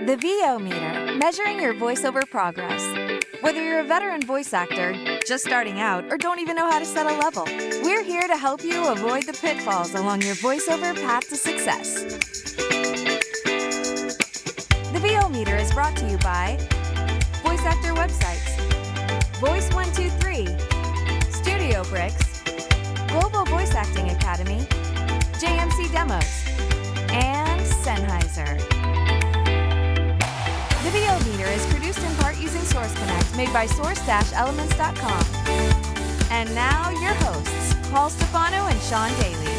The VO Meter, measuring your voiceover progress. Whether you're a veteran voice actor, just starting out, or don't even know how to set a level, we're here to help you avoid the pitfalls along your voiceover path to success. The VO Meter is brought to you by Voice Actor Websites, Voice 123, Studio Bricks, Global Voice Acting Academy, JMC Demos, and Sennheiser. The VO Meter is produced in part using Source Connect, made by source-elements.com. And now, your hosts, Paul Stefano and Sean Daly.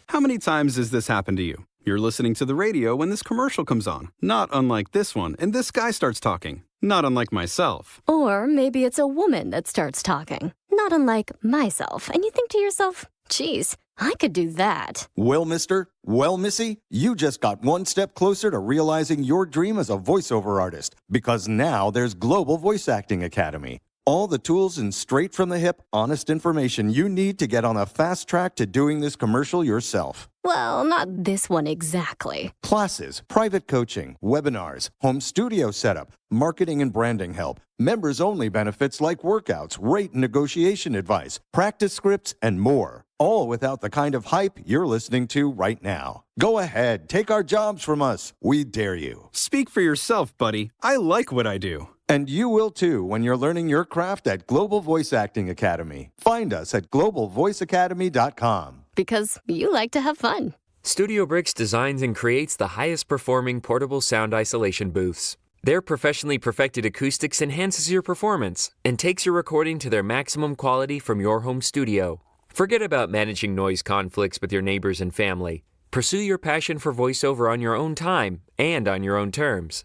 How many times has this happened to you? You're listening to the radio when this commercial comes on, not unlike this one, and this guy starts talking, not unlike myself. Or maybe it's a woman that starts talking, not unlike myself, and you think to yourself, geez, I could do that. Well, mister, well, missy, you just got one step closer to realizing your dream as a voiceover artist, because now there's Global Voice Acting Academy. All the tools and straight-from-the-hip, honest information you need to get on a fast track to doing this commercial yourself. Well, not this one exactly. Classes, private coaching, webinars, home studio setup, marketing and branding help, members-only benefits like workouts, rate and negotiation advice, practice scripts, and more. All without the kind of hype you're listening to right now. Go ahead, take our jobs from us. We dare you. Speak for yourself, buddy. I like what I do. And you will too when you're learning your craft at Global Voice Acting Academy. Find us at globalvoiceacademy.com. Because you like to have fun. Studio Bricks designs and creates the highest performing portable sound isolation booths. Their professionally perfected acoustics enhances your performance and takes your recording to their maximum quality from your home studio. Forget about managing noise conflicts with your neighbors and family. Pursue your passion for voiceover on your own time and on your own terms.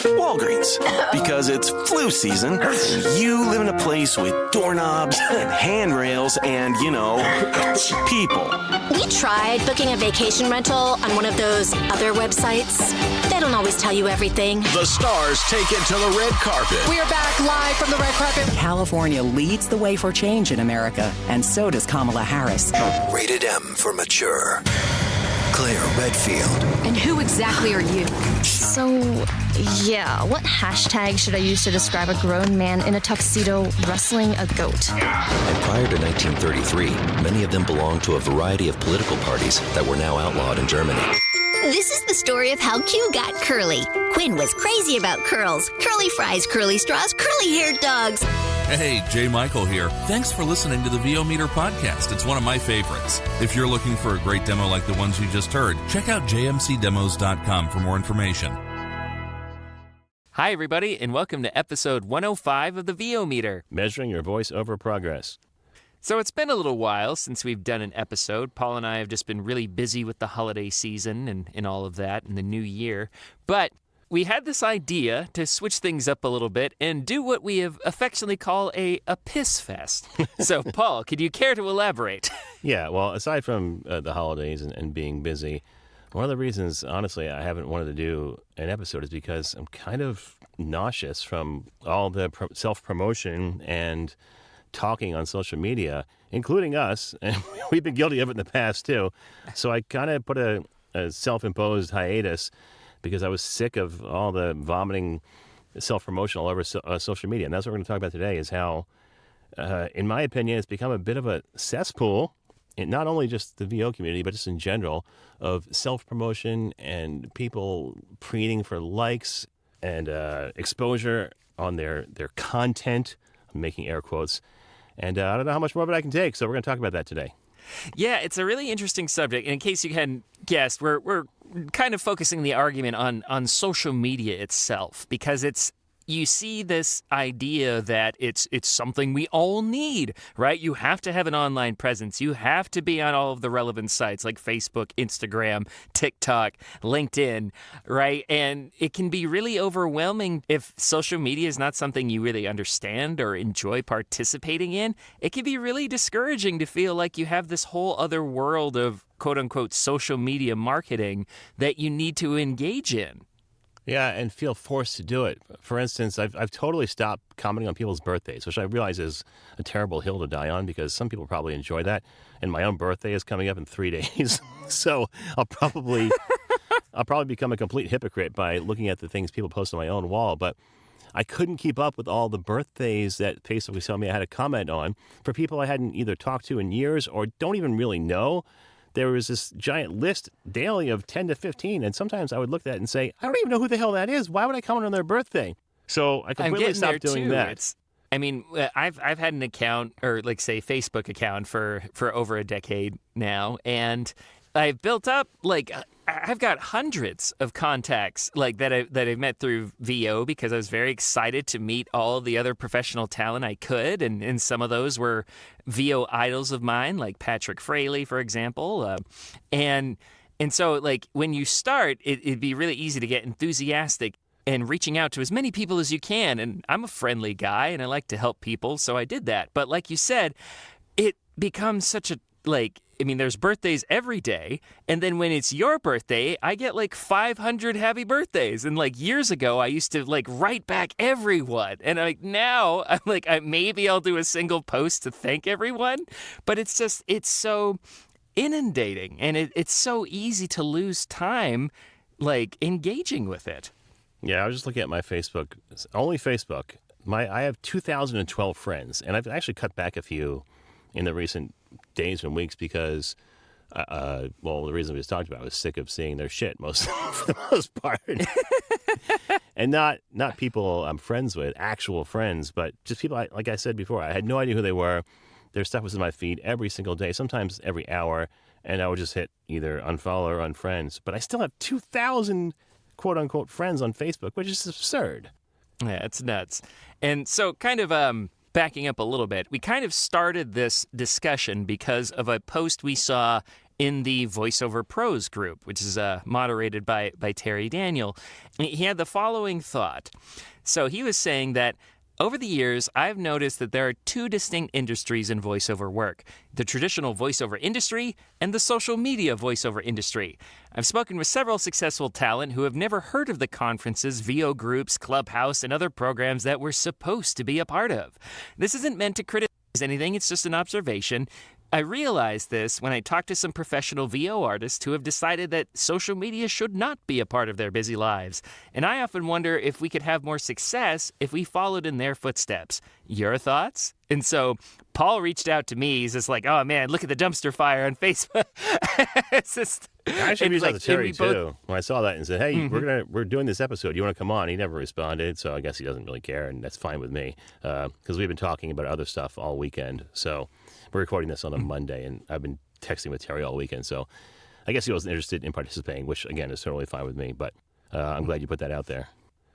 Walgreens, because it's flu season, and you live in a place with doorknobs and handrails and, people. We tried booking a vacation rental on one of those other websites. They don't always tell you everything. The stars take it to the red carpet. We are back live from the red carpet. California leads the way for change in America, and so does Kamala Harris. Rated M for mature. Claire Redfield. And who exactly are you? So, yeah, what hashtag should I use to describe a grown man in a tuxedo wrestling a goat? And prior to 1933, many of them belonged to a variety of political parties that were now outlawed in Germany. This is the story of how Q got curly. Quinn was crazy about curls. Curly fries, curly straws, curly-haired dogs. Hey, Jay Michael here. Thanks for listening to the VO Meter podcast. It's one of my favorites. If you're looking for a great demo like the ones you just heard, check out jmcdemos.com for more information. Hi, everybody, and welcome to episode 105 of the VO Meter. Measuring your voiceover progress. So it's been a little while since we've done an episode. Paul and I have just been really busy with the holiday season and all of that and the new year. But we had this idea to switch things up a little bit and do what we have affectionately call a piss fest. So, Paul, could you care to elaborate? Yeah, well, aside from the holidays and being busy, one of the reasons, honestly, I haven't wanted to do an episode is because I'm kind of nauseous from all the self-promotion and talking on social media, including us, and we've been guilty of it in the past, too. So I kind of put a self-imposed hiatus because I was sick of all the vomiting self-promotion all over social media. And that's what we're going to talk about today is how, in my opinion, it's become a bit of a cesspool, in not only just the VO community, but just in general, of self-promotion and people preening for likes and exposure on their content. I'm making air quotes. And I don't know how much more of it I can take, so we're going to talk about that today. Yeah, it's a really interesting subject. And in case you hadn't guessed, we're kind of focusing the argument on social media itself, because you see this idea that it's something we all need, right? You have to have an online presence. You have to be on all of the relevant sites like Facebook, Instagram, TikTok, LinkedIn, right? And it can be really overwhelming if social media is not something you really understand or enjoy participating in. It can be really discouraging to feel like you have this whole other world of quote-unquote social media marketing that you need to engage in. Yeah, and feel forced to do it. For instance, I've totally stopped commenting on people's birthdays, which I realize is a terrible hill to die on because some people probably enjoy that. And my own birthday is coming up in 3 days, so I'll probably become a complete hypocrite by looking at the things people post on my own wall. But I couldn't keep up with all the birthdays that Facebook was telling me I had to comment on for people I hadn't either talked to in years or don't even really know. There was this giant list daily of 10 to 15, and sometimes I would look at it and say, I don't even know who the hell that is. Why would I comment on their birthday? So I completely stopped doing that. I mean, I've had an account, or like say Facebook account for over a decade now, and I've built up I've got hundreds of contacts that I've met through VO because I was very excited to meet all the other professional talent I could, and some of those were VO idols of mine, like Patrick Fraley, for example, and so when you start, it'd be really easy to get enthusiastic and reaching out to as many people as you can, and I'm a friendly guy and I like to help people, so I did that. But like you said, it becomes such a there's birthdays every day, and then when it's your birthday, I get 500 happy birthdays. And years ago, I used to write back everyone, and now I'm maybe I'll do a single post to thank everyone, but it's so inundating, and it's so easy to lose time engaging with it. Yeah, I was just looking at my Facebook, only Facebook. I have 2,012 friends, and I've actually cut back a few in the recent days and weeks because, the reason we just talked about, I was sick of seeing their shit for the most part. And not people I'm friends with, actual friends, but just people, like I said before, I had no idea who they were. Their stuff was in my feed every single day, sometimes every hour, and I would just hit either unfollow or unfriends. But I still have 2,000 quote-unquote friends on Facebook, which is absurd. Yeah, it's nuts. And so kind of backing up a little bit, we kind of started this discussion because of a post we saw in the VoiceOver Pros group, which is moderated by Terry Daniel. He had the following thought. So he was saying that over the years, I've noticed that there are two distinct industries in voiceover work, the traditional voiceover industry and the social media voiceover industry. I've spoken with several successful talent who have never heard of the conferences, VO groups, Clubhouse, and other programs that we're supposed to be a part of. This isn't meant to criticize anything, it's just an observation. I realized this when I talked to some professional VO artists who have decided that social media should not be a part of their busy lives. And I often wonder if we could have more success if we followed in their footsteps. Your thoughts? And so Paul reached out to me. He's just like, oh man, look at the dumpster fire on Facebook. It's just, I actually reached out to Terry too when I saw that and said, hey, we're doing this episode. You want to come on? He never responded, so I guess he doesn't really care, and that's fine with me because we've been talking about other stuff all weekend. So we're recording this on a Monday, and I've been texting with Terry all weekend. So I guess he wasn't interested in participating, which again is totally fine with me. But I'm glad you put that out there.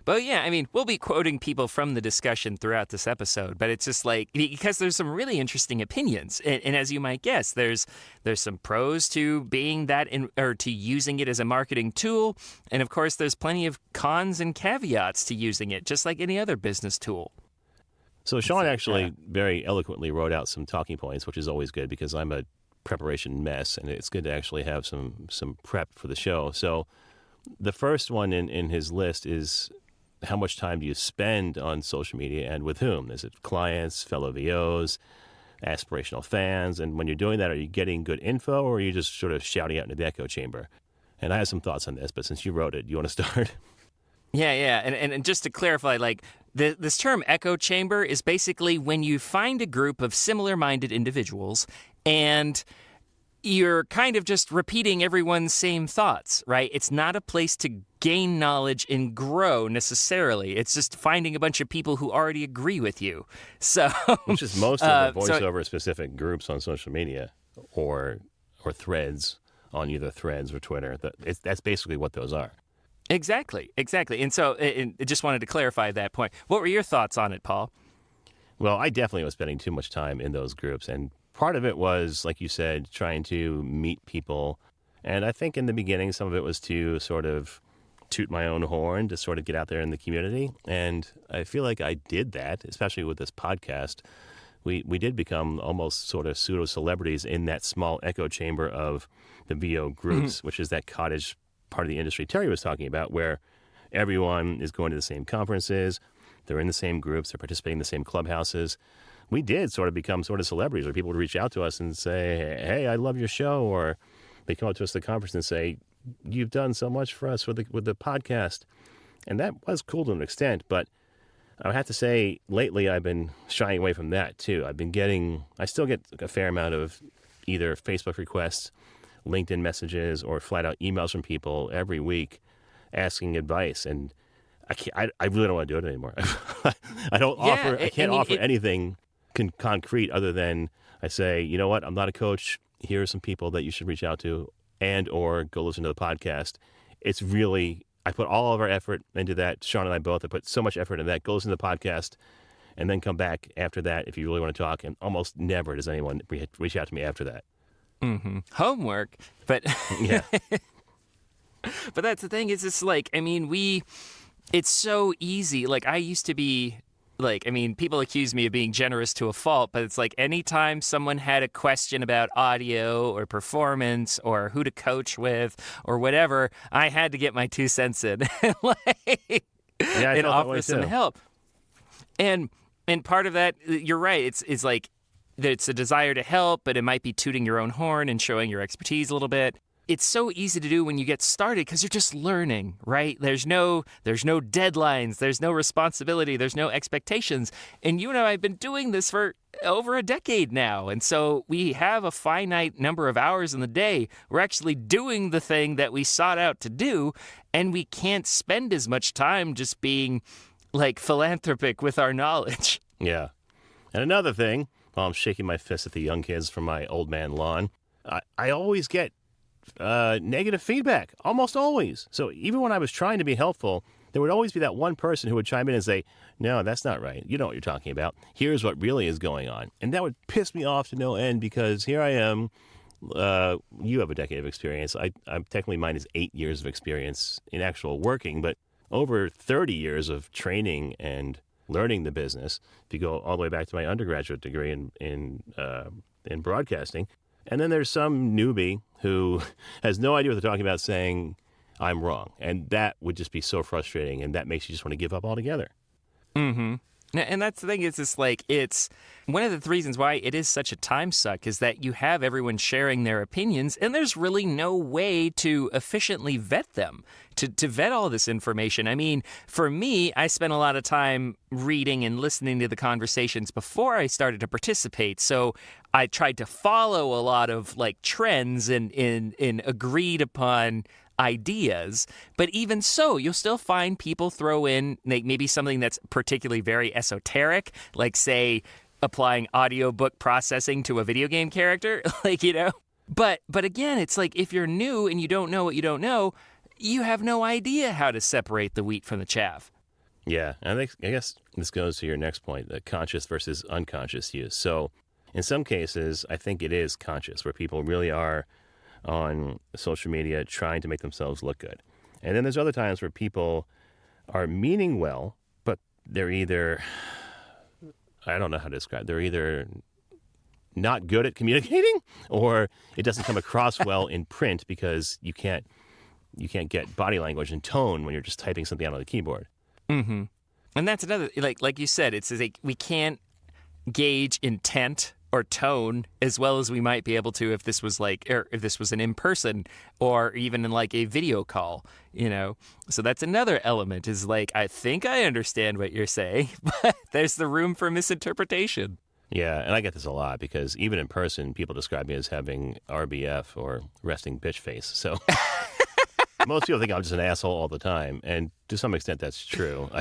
But yeah, I mean, we'll be quoting people from the discussion throughout this episode, but it's just because there's some really interesting opinions. And as you might guess, there's some pros to being that or to using it as a marketing tool. And of course, there's plenty of cons and caveats to using it, just like any other business tool. So Sean actually very eloquently wrote out some talking points, which is always good because I'm a preparation mess, and it's good to actually have some prep for the show. So the first one in his list is, how much time do you spend on social media and with whom? Is it clients, fellow VOs, aspirational fans? And when you're doing that, are you getting good info or are you just sort of shouting out into the echo chamber? And I have some thoughts on this, but since you wrote it, you want to start? Yeah. And just to clarify, this term echo chamber is basically when you find a group of similar-minded individuals and you're kind of just repeating everyone's same thoughts, right? It's not a place to gain knowledge and grow necessarily. It's just finding a bunch of people who already agree with you. So, which is most of the voiceover-specific groups on social media or threads on either Threads or Twitter. That's basically what those are. Exactly. And so I just wanted to clarify that point. What were your thoughts on it, Paul? Well, I definitely was spending too much time in those groups, and part of it was, like you said, trying to meet people. And I think in the beginning, some of it was to sort of toot my own horn, to sort of get out there in the community. And I feel like I did that, especially with this podcast. We did become almost sort of pseudo-celebrities in that small echo chamber of the VO groups, which is that cottage part of the industry Terry was talking about, where everyone is going to the same conferences. They're in the same groups. They're participating in the same clubhouses. We did sort of become sort of celebrities where people would reach out to us and say, hey, I love your show. Or they come up to us at the conference and say, you've done so much for us with the podcast. And that was cool to an extent. But I have to say, lately I've been shying away from that too. I still get a fair amount of either Facebook requests, LinkedIn messages, or flat out emails from people every week asking advice. And I really don't want to do it anymore. I can't offer anything concrete other than I say, you know what, I'm not a coach. Here are some people that you should reach out to and or go listen to the podcast. It's really, I put all of our effort into that. Sean and I both have put so much effort into that. Go listen to the podcast and then come back after that if you really want to talk. And almost never does anyone reach out to me after that. Mm-hmm. Homework. But yeah. But that's the thing is it's like, I mean, it's so easy. Like I used to be like, I mean, people accuse me of being generous to a fault, but it's like anytime someone had a question about audio or performance or who to coach with or whatever, I had to get my 2 cents in and offer some help. And part of that, you're right. It's like it's a desire to help, but it might be tooting your own horn and showing your expertise a little bit. It's so easy to do when you get started because you're just learning, right? There's no deadlines, there's no responsibility, there's no expectations. And you and I have been doing this for over a decade now. And so we have a finite number of hours in the day. We're actually doing the thing that we sought out to do, and we can't spend as much time just being like philanthropic with our knowledge. Yeah. And another thing, while I'm shaking my fist at the young kids from my old man lawn, I always get negative feedback, almost always. So even when I was trying to be helpful, there would always be that one person who would chime in and say, no, that's not right. You know what you're talking about. Here's what really is going on. And that would piss me off to no end because here I am. You have a decade of experience. I'm technically, mine is 8 years of experience in actual working, but over 30 years of training and learning the business. If you go all the way back to my undergraduate degree in broadcasting. And then there's some newbie who has no idea what they're talking about saying, I'm wrong. And that would just be so frustrating. And that makes you just want to give up altogether. Mm-hmm. And that's the thing is it's like it's one of the reasons why it is such a time suck is that you have everyone sharing their opinions and there's really no way to efficiently vet them, to vet all this information. I mean, for me, I spent a lot of time reading and listening to the conversations before I started to participate. So I tried to follow a lot of like trends and agreed upon ideas, but even so, you'll still find people throw in like maybe something that's particularly very esoteric, like say applying audiobook processing to a video game character, like, you know. But again, it's like if you're new and you don't know what you don't know, you have no idea how to separate the wheat from the chaff. Yeah, and I guess this goes to your next point, the conscious versus unconscious use. So in some cases, I think it is conscious, where people really are on social media trying to make themselves look good. And then there's other times where people are meaning well, but they're either, I don't know how to describe, they're either not good at communicating or it doesn't come across well in print because you can't get body language and tone when you're just typing something out on the keyboard. Mm-hmm. And that's another, like you said, it's like we can't gauge intent or tone as well as we might be able to if this was an in-person or even in like a video call, you know. So that's another element is like, I think I understand what you're saying, but there's the room for misinterpretation. Yeah, and I get this a lot because even in person, people describe me as having RBF or resting bitch face. So most people think I'm just an asshole all the time, and to some extent that's true.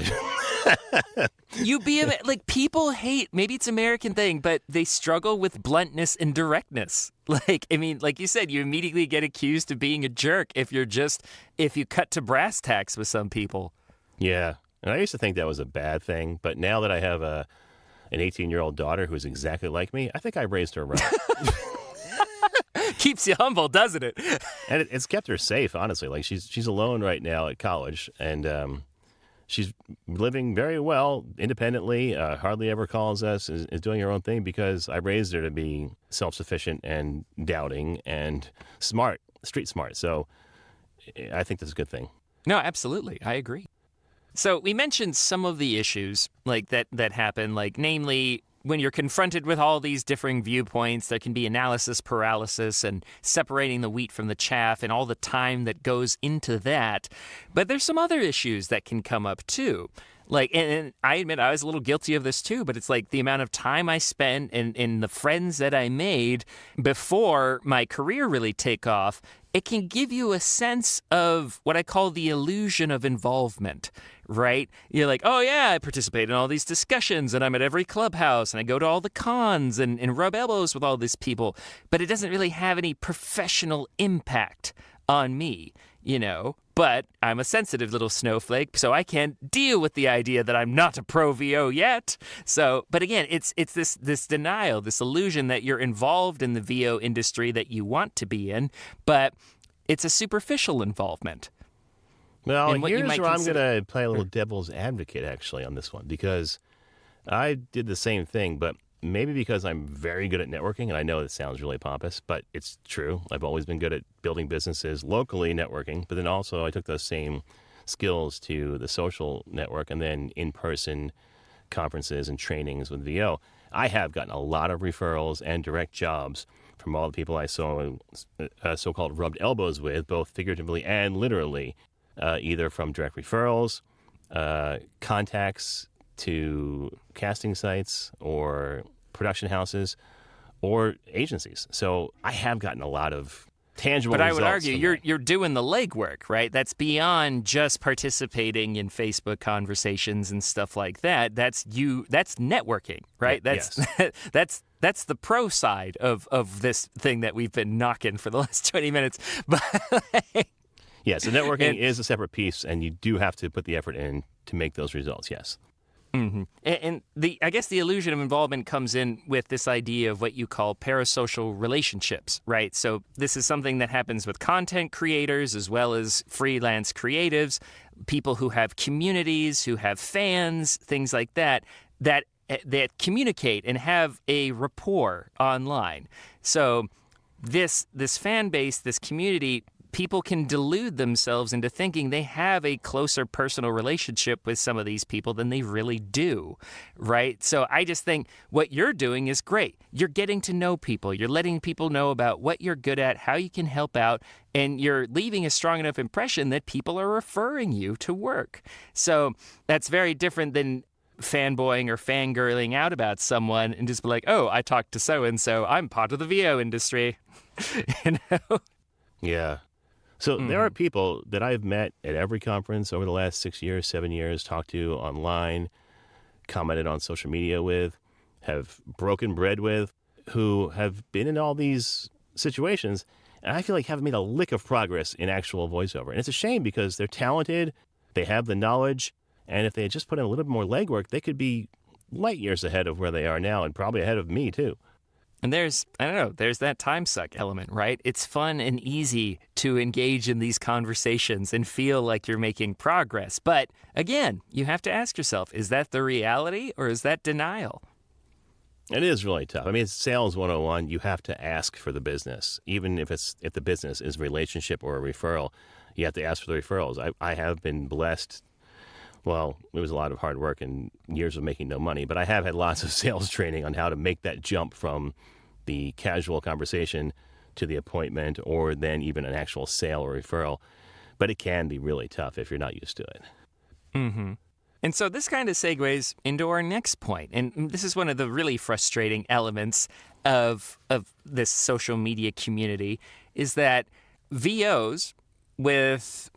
Like people hate, maybe it's an American thing, but they struggle with bluntness and directness. Like, I mean, like you said, you immediately get accused of being a jerk if you cut to brass tacks with some people. Yeah, and I used to think that was a bad thing, but now that I have an 18-year-old daughter who's exactly like me, I think I raised her right. Keeps you humble, doesn't it? And it's kept her safe, honestly. Like she's alone right now at college, and she's living very well independently, hardly ever calls us, is doing her own thing because I raised her to be self-sufficient and doubting and smart, street smart. So I think that's a good thing. No, absolutely. I agree. So we mentioned some of the issues like that happen, like namely when you're confronted with all these differing viewpoints, there can be analysis paralysis and separating the wheat from the chaff and all the time that goes into that. But there's some other issues that can come up too. Like, and I admit I was a little guilty of this too, but it's like the amount of time I spent and the friends that I made before my career really take off, it can give you a sense of what I call the illusion of involvement, right? You're like, oh yeah, I participate in all these discussions and I'm at every clubhouse and I go to all the cons and rub elbows with all these people, but it doesn't really have any professional impact on me, you know? But I'm a sensitive little snowflake, so I can't deal with the idea that I'm not a pro VO yet. So, but again, it's this denial, this illusion that you're involved in the VO industry that you want to be in, but it's a superficial involvement. Well, here's where I'm going to play a little devil's advocate, actually, on this one, because I did the same thing, but maybe because I'm very good at networking, and I know it sounds really pompous, but it's true. I've always been good at building businesses locally, networking, but then also I took those same skills to the social network and then in-person conferences and trainings with VO. I have gotten a lot of referrals and direct jobs from all the people I so-called rubbed elbows with, both figuratively and literally, either from direct referrals, contacts to casting sites or production houses or agencies. So I have gotten a lot of tangible results. But I would argue you're doing the legwork, right? That's beyond just participating in Facebook conversations and stuff like that. That's networking, right? That's the pro side of this thing that we've been knocking for the last 20 minutes. But yeah, so networking is a separate piece, and you do have to put the effort in to make those results, yes. Mm-hmm. And I guess the illusion of involvement comes in with this idea of what you call parasocial relationships, right? So this is something that happens with content creators as well as freelance creatives, people who have communities, who have fans, things like that communicate and have a rapport online. So this fan base, this community, people can delude themselves into thinking they have a closer personal relationship with some of these people than they really do, right? So I just think what you're doing is great. You're getting to know people. You're letting people know about what you're good at, how you can help out, and you're leaving a strong enough impression that people are referring you to work. So that's very different than fanboying or fangirling out about someone and just be like, oh, I talked to so-and-so. I'm part of the VO industry, you know? Yeah. So there are people that I've met at every conference over the last 6 years, 7 years, talked to online, commented on social media with, have broken bread with, who have been in all these situations, and I feel like haven't made a lick of progress in actual voiceover. And it's a shame because they're talented, they have the knowledge, and if they had just put in a little bit more legwork, they could be light years ahead of where they are now and probably ahead of me too. And there's that time suck element, right? It's fun and easy to engage in these conversations and feel like you're making progress. But again, you have to ask yourself, is that the reality or is that denial? It is really tough. I mean, it's sales 101. You have to ask for the business. Even if the business is a relationship or a referral, you have to ask for the referrals. I have been blessed. Well, it was a lot of hard work and years of making no money, but I have had lots of sales training on how to make that jump from the casual conversation to the appointment or then even an actual sale or referral. But it can be really tough if you're not used to it. Mm-hmm. And so this kind of segues into our next point. And this is one of the really frustrating elements of this social media community is that VOs with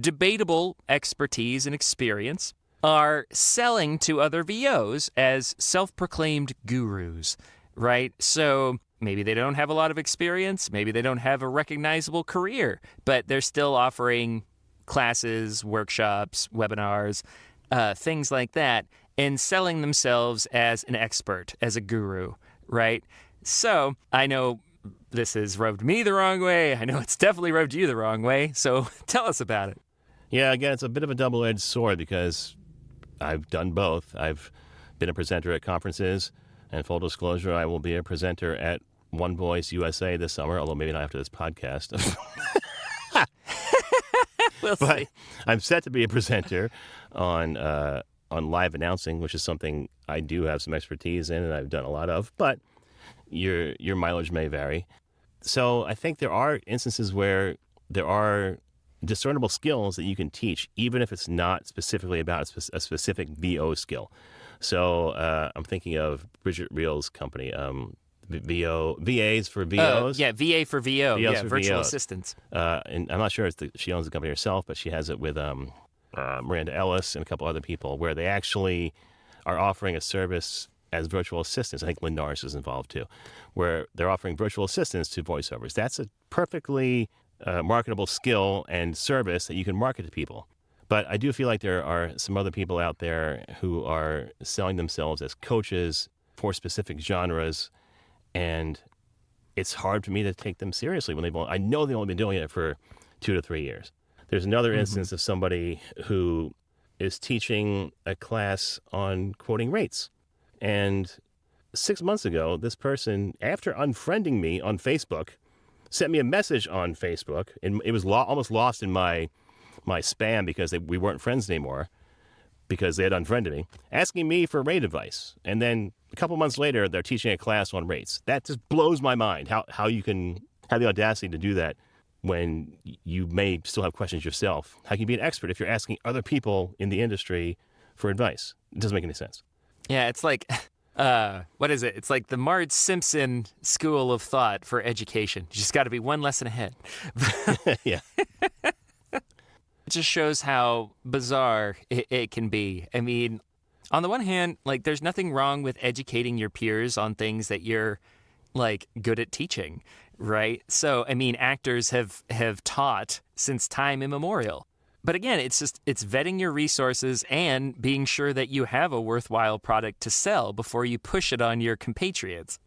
debatable expertise and experience are selling to other VOs as self-proclaimed gurus, right? So maybe they don't have a lot of experience, maybe they don't have a recognizable career, but they're still offering classes, workshops, webinars, things like that, and selling themselves as an expert, as a guru, right? So I know this has rubbed me the wrong way. I know it's definitely rubbed you the wrong way. So tell us about it. Yeah, again, it's a bit of a double-edged sword because I've done both. I've been a presenter at conferences, and full disclosure, I will be a presenter at One Voice USA this summer, although maybe not after this podcast. We'll but see. I'm set to be a presenter on live announcing, which is something I do have some expertise in and I've done a lot of. But your mileage may vary. So I think there are instances where there are discernible skills that you can teach, even if it's not specifically about a specific VO skill. So I'm thinking of Bridget Reel's company, VAs for VOs. Yeah, VA for VO. VOs Yeah, for virtual VOs. assistants. And I'm not sure she owns the company herself, but she has it with Miranda Ellis and a couple other people, where they actually are offering a service as virtual assistants. I think Lynn Norris is involved too, where they're offering virtual assistants to voiceovers. That's a perfectly marketable skill and service that you can market to people. But I do feel like there are some other people out there who are selling themselves as coaches for specific genres, and it's hard for me to take them seriously when I know they've only been doing it for 2 to 3 years. There's another instance of somebody who is teaching a class on quoting rates. And 6 months ago, this person, after unfriending me on Facebook, sent me a message on Facebook, and it was almost lost in my spam because we weren't friends anymore because they had unfriended me, asking me for rate advice. And then a couple months later, they're teaching a class on rates. That just blows my mind, how you can have the audacity to do that when you may still have questions yourself. How can you be an expert if you're asking other people in the industry for advice? It doesn't make any sense. Yeah, it's like, what is it? It's like the Marge Simpson school of thought for education. You just got to be one lesson ahead. Yeah. It just shows how bizarre it can be. I mean, on the one hand, like, there's nothing wrong with educating your peers on things that you're, like, good at teaching, right? So, I mean, actors have taught since time immemorial. But again, it's vetting your resources and being sure that you have a worthwhile product to sell before you push it on your compatriots.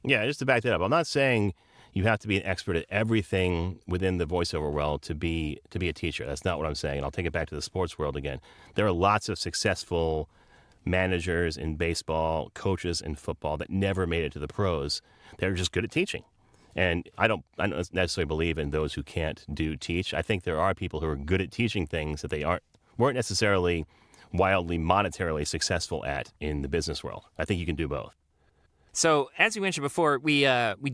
Yeah, just to back that up, I'm not saying you have to be an expert at everything within the voiceover world to be a teacher. That's not what I'm saying. And I'll take it back to the sports world again. There are lots of successful managers in baseball, coaches in football that never made it to the pros. They're just good at teaching. And I don't necessarily believe in those who can't teach. I think there are people who are good at teaching things that they weren't necessarily wildly monetarily successful at in the business world. I think you can do both. So, as we mentioned before, we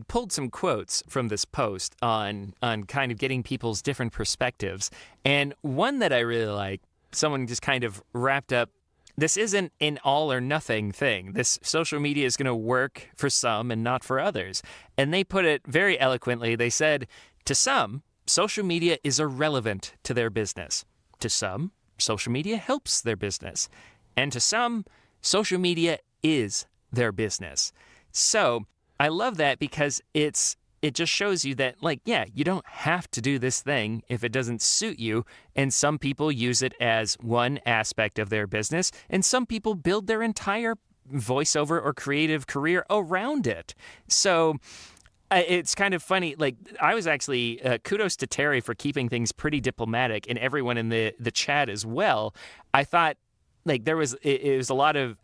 pulled some quotes from this post on kind of getting people's different perspectives. And one that I really like, someone just kind of wrapped up, this isn't an all or nothing thing. This social media is going to work for some and not for others. And they put it very eloquently. They said, to some, social media is irrelevant to their business. To some, social media helps their business. And to some, social media is their business. So I love that because it just shows you that, like, yeah, you don't have to do this thing if it doesn't suit you. And some people use it as one aspect of their business, and some people build their entire voiceover or creative career around it. So it's kind of funny. Like, I was actually, kudos to Terry for keeping things pretty diplomatic, and everyone in the chat as well. I thought, like, it was a lot of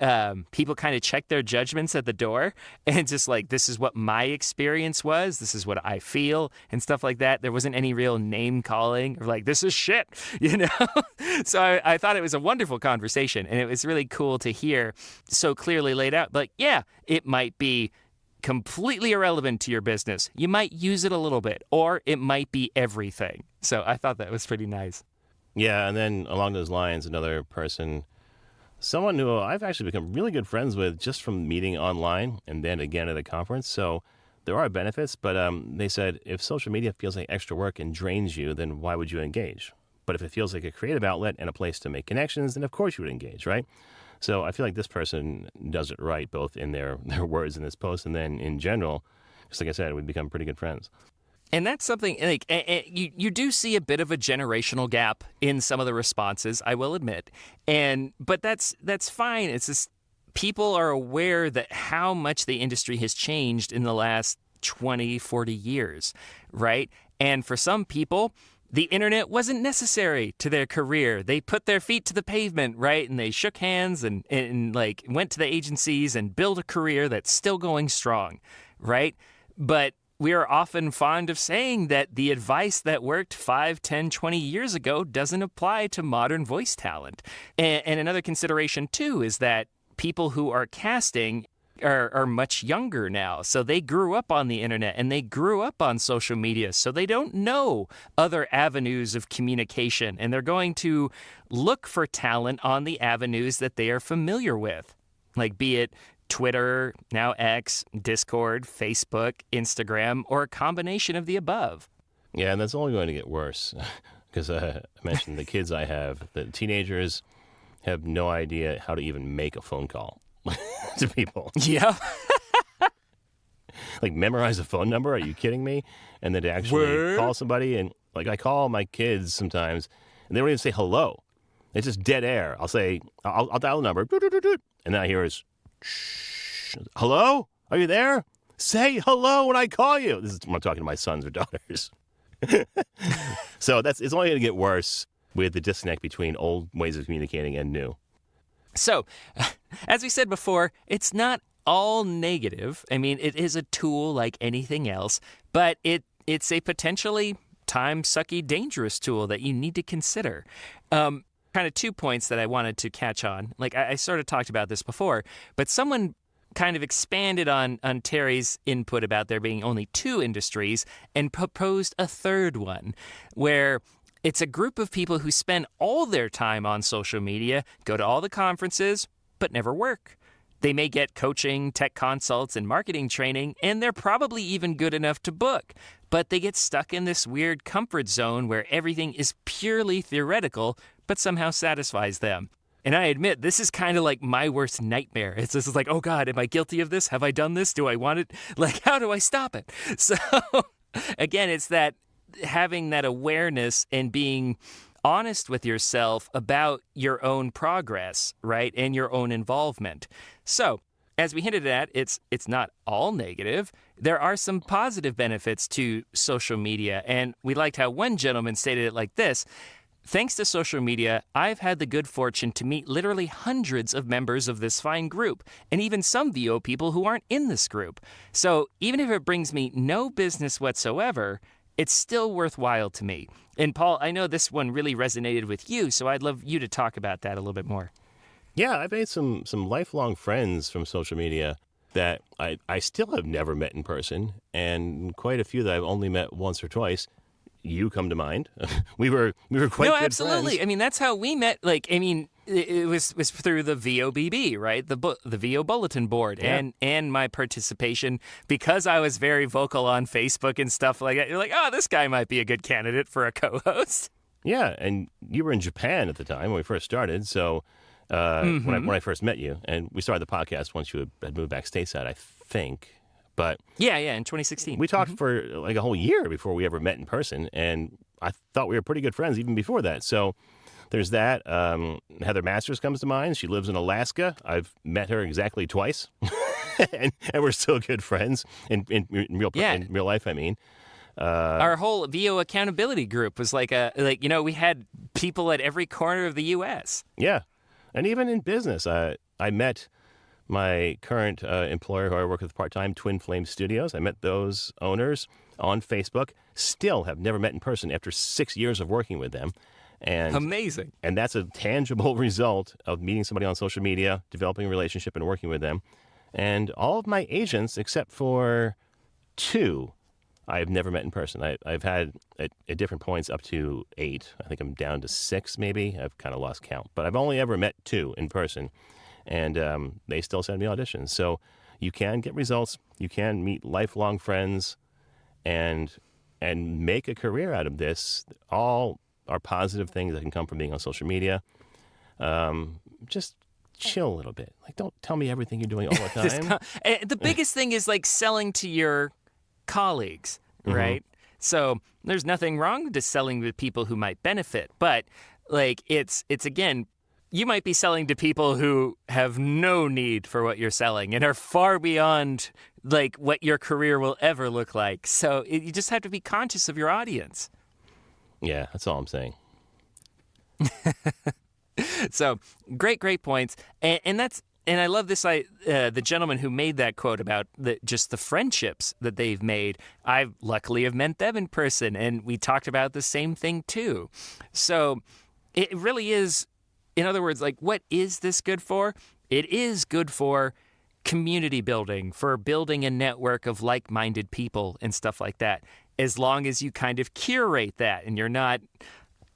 people kind of checked their judgments at the door and just like, this is what my experience was, this is what I feel, and stuff like that. There wasn't any real name calling or like, this is shit, you know? So I thought it was a wonderful conversation, and it was really cool to hear so clearly laid out. Like, yeah, it might be completely irrelevant to your business. You might use it a little bit, or it might be everything. So I thought that was pretty nice. Yeah, and then along those lines, another person, someone who I've actually become really good friends with just from meeting online and then again at a conference. So there are benefits, but they said if social media feels like extra work and drains you, then why would you engage? But if it feels like a creative outlet and a place to make connections, then of course you would engage, right? So I feel like this person does it right, both in their words in this post and then in general. Just like I said, we've become pretty good friends. And that's something, like, you do see a bit of a generational gap in some of the responses, I will admit. But that's fine. It's just people are aware that how much the industry has changed in the last 20, 40 years, right? And for some people, the internet wasn't necessary to their career. They put their feet to the pavement, right? And they shook hands and like went to the agencies and built a career that's still going strong, right? But we are often fond of saying that the advice that worked 5, 10, 20 years ago doesn't apply to modern voice talent. And another consideration, too, is that people who are casting are much younger now. So they grew up on the internet and they grew up on social media. So they don't know other avenues of communication. And they're going to look for talent on the avenues that they are familiar with, like be it Twitter, now X, Discord, Facebook, Instagram, or a combination of the above. Yeah, and that's only going to get worse because I mentioned the kids I have, the teenagers have no idea how to even make a phone call to people. Yeah. Like memorize a phone number? Are you kidding me? And then to actually call somebody, and like I call my kids sometimes, and they don't even say hello. It's just dead air. I'll say, I'll dial the number, and then I hear is, shh, hello? Are you there? Say hello when I call you. This is when I'm talking to my sons or daughters. So it's only going to get worse with the disconnect between old ways of communicating and new. So, as we said before, it's not all negative. I mean, it is a tool like anything else, but it's a potentially time-sucky, dangerous tool that you need to consider. Kind of 2 points that I wanted to catch on. Like, I sort of talked about this before, but someone kind of expanded on Terry's input about there being only 2 industries and proposed a third one, where it's a group of people who spend all their time on social media, go to all the conferences, but never work. They may get coaching, tech consults, and marketing training, and they're probably even good enough to book. But they get stuck in this weird comfort zone where everything is purely theoretical, but somehow satisfies them. And I admit, this is kind of like my worst nightmare. It's just like, oh God, am I guilty of this? Have I done this? Do I want it? Like, how do I stop it? So, again, it's that having that awareness and being honest with yourself about your own progress, right? And your own involvement. So, as we hinted at, it's not all negative. There are some positive benefits to social media. And we liked how one gentleman stated it like this: thanks to social media, I've had the good fortune to meet literally hundreds of members of this fine group, and even some VO people who aren't in this group. So even if it brings me no business whatsoever, it's still worthwhile to me. And Paul, I know this one really resonated with you, so I'd love you to talk about that a little bit more. Yeah, I've made some lifelong friends from social media that I still have never met in person, and quite a few that I've only met once or twice. You come to mind. we were quite good absolutely. friends. I mean, that's how we met. Like, I mean, it was through the VOBB, right? The VO Bulletin Board, Yeah. and my participation, because I was very vocal on Facebook and stuff like that. You're like, oh, this guy might be a good candidate for a co-host. Yeah, and you were in Japan at the time when we first started. So when I first met you, and we started the podcast once you had moved back stateside, I think. But yeah, in 2016. We talked for like a whole year before we ever met in person, and I thought we were pretty good friends even before that. So there's that. Heather Masters comes to mind. She lives in Alaska. I've met her exactly twice, and we're still good friends in real life, I mean. Our whole VO accountability group was we had people at every corner of the U.S. Yeah, and even in business, I met my current employer who I work with part-time, Twin Flame Studios. I met those owners on Facebook. Still have never met in person after 6 years of working with them. And amazing. And that's a tangible result of meeting somebody on social media, developing a relationship, and working with them. And all of my agents, except for 2, I have never met in person. I've had at different points up to 8. I think I'm down to 6 maybe. I've kind of lost count. But I've only ever met 2 in person. And they still send me auditions. So you can get results. You can meet lifelong friends and make a career out of this. All are positive things that can come from being on social media. Just chill a little bit. Like, don't tell me everything you're doing all the time. The biggest thing is like selling to your colleagues, right? So there's nothing wrong with just selling with people who might benefit. But like it's again, you might be selling to people who have no need for what you're selling and are far beyond like what your career will ever look like. So you just have to be conscious of your audience. Yeah, that's all I'm saying. So great points. And that's I love this. The gentleman who made that quote about just the friendships that they've made. I luckily have met them in person, and we talked about the same thing too. So it really is, in other words, like, what is this good for? It is good for community building, for building a network of like-minded people and stuff like that, as long as you kind of curate that and you're not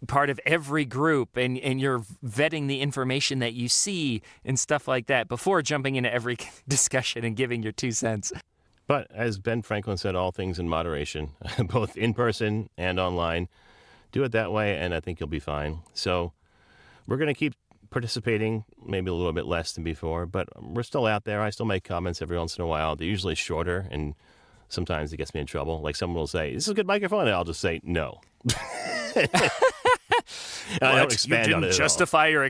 part of every group and you're vetting the information that you see and stuff like that before jumping into every discussion and giving your 2 cents. But as Ben Franklin said, all things in moderation, both in person and online. Do it that way, and I think you'll be fine. So we're going to keep participating, maybe a little bit less than before, but we're still out there. I still make comments every once in a while. They're usually shorter, and sometimes it gets me in trouble. Like someone will say, "This is a good microphone," and I'll just say, "No." I don't expand you on it didn't at all. justify your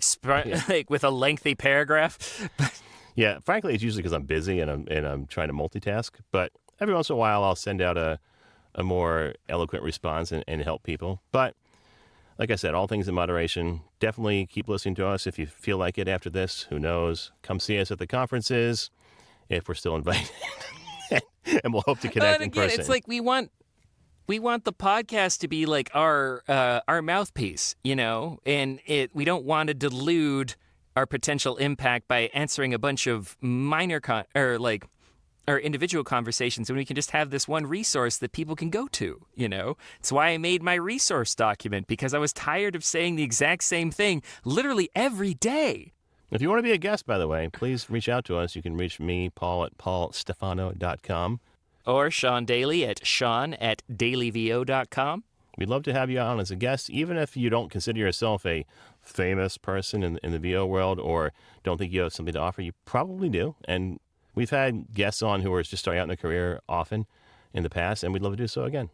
like with a lengthy paragraph. Yeah, frankly, it's usually because I'm busy and I'm trying to multitask. But every once in a while, I'll send out a more eloquent response and help people. But like I said, all things in moderation. Definitely keep listening to us if you feel like it after this. Who knows? Come see us at the conferences if we're still invited. And we'll hope to connect in person. It's like we want the podcast to be like our mouthpiece, and we don't want to dilute our potential impact by answering a bunch of minor or individual conversations, and we can just have this one resource that people can go to, It's why I made my resource document, because I was tired of saying the exact same thing literally every day. If you want to be a guest, by the way, please reach out to us. You can reach me, Paul, at paulstefano.com. Or Sean Daly at sean@dailyvo.com. We'd love to have you on as a guest, even if you don't consider yourself a famous person in the VO world or don't think you have something to offer. You probably do, and we've had guests on who are just starting out in their career often in the past, and we'd love to do so again.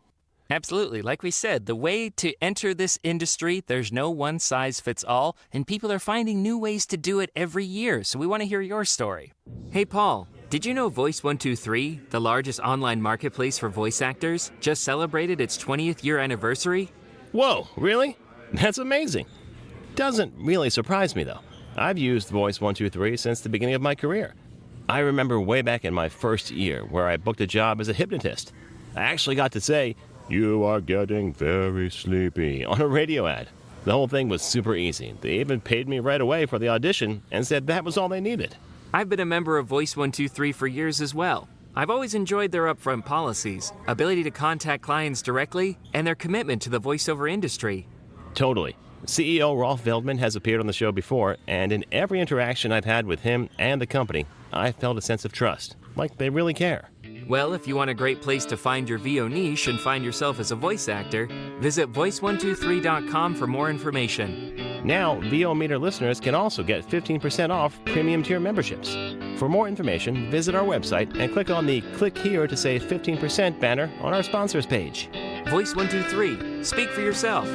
Absolutely. Like we said, the way to enter this industry, there's no one size fits all, and people are finding new ways to do it every year. So we want to hear your story. Hey, Paul, did you know Voice123, the largest online marketplace for voice actors, just celebrated its 20th year anniversary? Whoa, really? That's amazing. Doesn't really surprise me, though. I've used Voice123 since the beginning of my career. I remember way back in my first year where I booked a job as a hypnotist. I actually got to say, "You are getting very sleepy," on a radio ad. The whole thing was super easy. They even paid me right away for the audition and said that was all they needed. I've been a member of Voice123 for years as well. I've always enjoyed their upfront policies, ability to contact clients directly, and their commitment to the voiceover industry. Totally. CEO Rolf Veldman has appeared on the show before, and in every interaction I've had with him and the company, I felt a sense of trust, like they really care. Well, if you want a great place to find your VO niche and find yourself as a voice actor, visit voice123.com for more information. Now, VO Meter listeners can also get 15% off premium tier memberships. For more information, visit our website and click on the Click Here to Save 15% banner on our sponsors page. Voice123. Speak for yourself.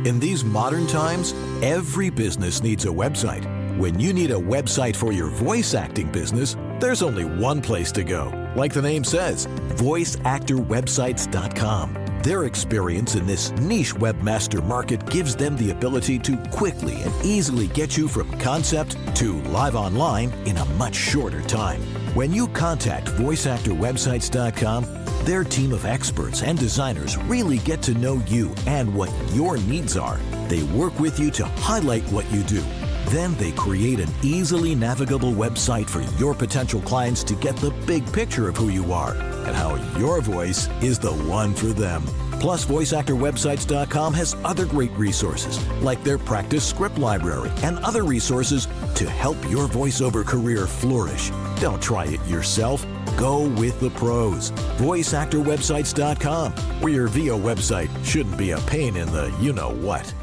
In these modern times, every business needs a website. When you need a website for your voice acting business, there's only one place to go. Like the name says, voiceactorwebsites.com. Their experience in this niche webmaster market gives them the ability to quickly and easily get you from concept to live online in a much shorter time. When you contact voiceactorwebsites.com, their team of experts and designers really get to know you and what your needs are. They work with you to highlight what you do. Then they create an easily navigable website for your potential clients to get the big picture of who you are and how your voice is the one for them. Plus, VoiceActorWebsites.com has other great resources, like their practice script library and other resources to help your voiceover career flourish. Don't try it yourself. Go with the pros. VoiceActorWebsites.com, where your VO website shouldn't be a pain in the you-know-what.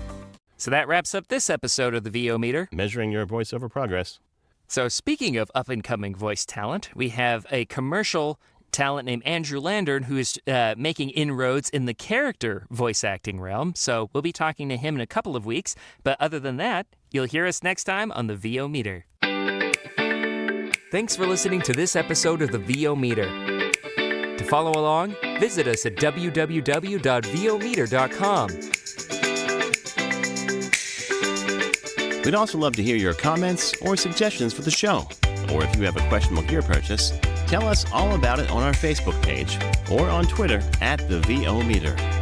So that wraps up this episode of the VO Meter. Measuring your voiceover progress. So speaking of up-and-coming voice talent, we have a commercial talent named Andrew Landern who is making inroads in the character voice acting realm. So we'll be talking to him in a couple of weeks. But other than that, you'll hear us next time on the VO Meter. Thanks for listening to this episode of the VO Meter. To follow along, Visit us at www.vometer.com. We'd also love to hear your comments or suggestions for the show. Or if you have a questionable gear purchase, tell us all about it on our Facebook page or on Twitter @the VO Meter.